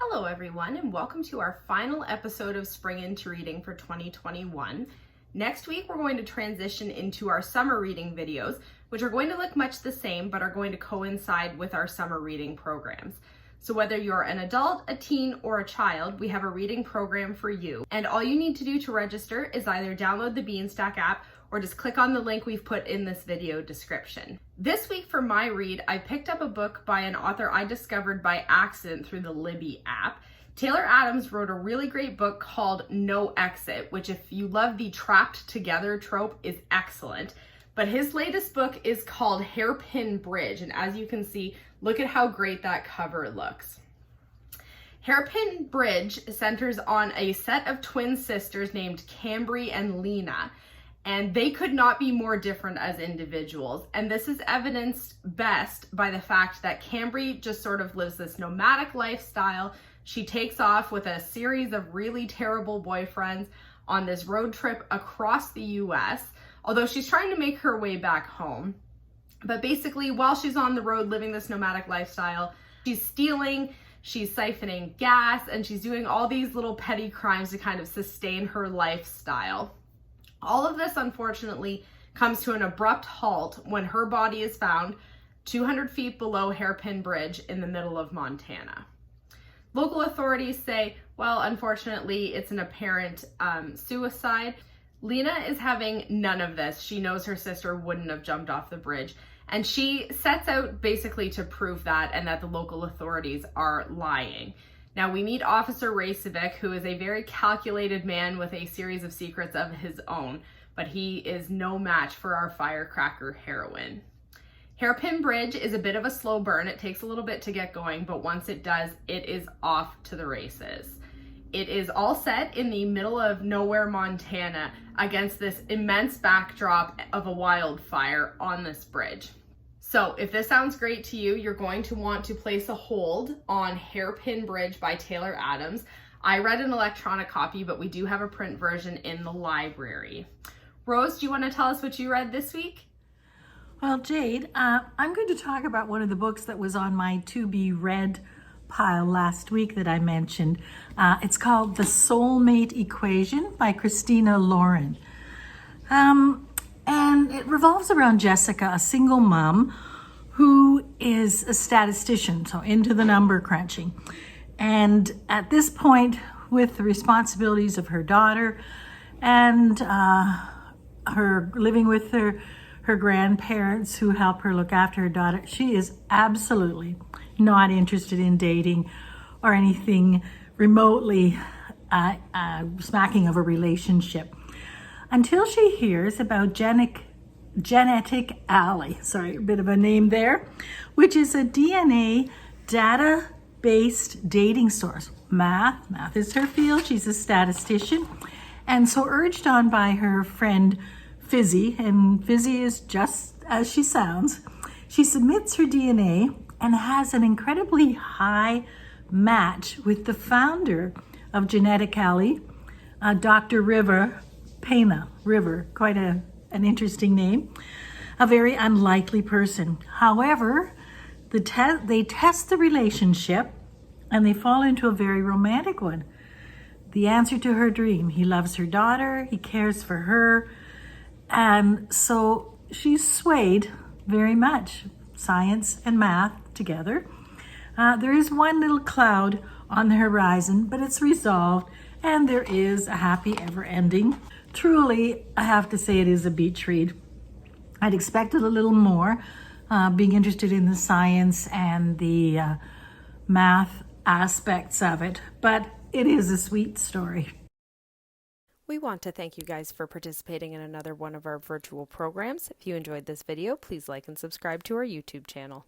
Hello everyone, and welcome to our final episode of Spring Into Reading for 2021. Next week we're going to transition into our summer reading videos, which are going to look much the same but are going to coincide with our summer reading programs. So whether you're an adult, a teen, or a child, we have a reading program for you. And all you need to do to register is either download the Beanstack app or just click on the link we've put in this video description. This week for my read, I picked up a book by an author I discovered by accident through the Libby app. Taylor Adams wrote a really great book called No Exit, which if you love the trapped together trope is excellent. But his latest book is called Hairpin Bridge, and as you can see, look at how great that cover looks. Hairpin Bridge centers on a set of twin sisters named Cambry and Lena, and they could not be more different as individuals. And this is evidenced best by the fact that Cambry just sort of lives this nomadic lifestyle. She takes off with a series of really terrible boyfriends on this road trip across the US, although she's trying to make her way back home. But basically, while she's on the road living this nomadic lifestyle, she's stealing, she's siphoning gas, and she's doing all these little petty crimes to kind of sustain her lifestyle. All of this, unfortunately, comes to an abrupt halt when her body is found 200 feet below Hairpin Bridge in the middle of Montana. Local authorities say, well, unfortunately, it's an apparent suicide. Lena is having none of this. She knows her sister wouldn't have jumped off the bridge, and she sets out basically to prove that and that the local authorities are lying. Now we meet Officer Racevic, who is a very calculated man with a series of secrets of his own, but he is no match for our firecracker heroine. Hairpin Bridge is a bit of a slow burn. It takes a little bit to get going, but once it does, it is off to the races. It is all set in the middle of nowhere, Montana, against this immense backdrop of a wildfire on this bridge. So if this sounds great to you, you're going to want to place a hold on Hairpin Bridge by Taylor Adams. I read an electronic copy, but we do have a print version in the library. Rose, do you want to tell us what you read this week? Well, Jade, I'm going to talk about one of the books that was on my to-be-read pile last week that I mentioned. It's called The Soulmate Equation by Christina Lauren. And it revolves around Jessica, a single mom who is a statistician, so into the number crunching. And at this point, with the responsibilities of her daughter and her living with her grandparents who help her look after her daughter, she is absolutely not interested in dating or anything remotely smacking of a relationship, until she hears about Genetic Alley, sorry, a bit of a name there, which is a DNA data-based dating source. Math is her field. She's a statistician. And so urged on by her friend Fizzy, and Fizzy is just as she sounds, she submits her DNA and has an incredibly high match with the founder of Genetic Alley, Dr. River Pena. River, quite an interesting name. A very unlikely person. However, they test the relationship and they fall into a very romantic one. The answer to her dream. He loves her daughter, he cares for her, and so she's swayed very much. Science and math together. There is one little cloud on the horizon, but it's resolved, and there is a happy ever ending. Truly, I have to say it is a beach read. I'd expected a little more, being interested in the science and the math aspects of it, but it is a sweet story. We want to thank you guys for participating in another one of our virtual programs. If you enjoyed this video, please like and subscribe to our YouTube channel.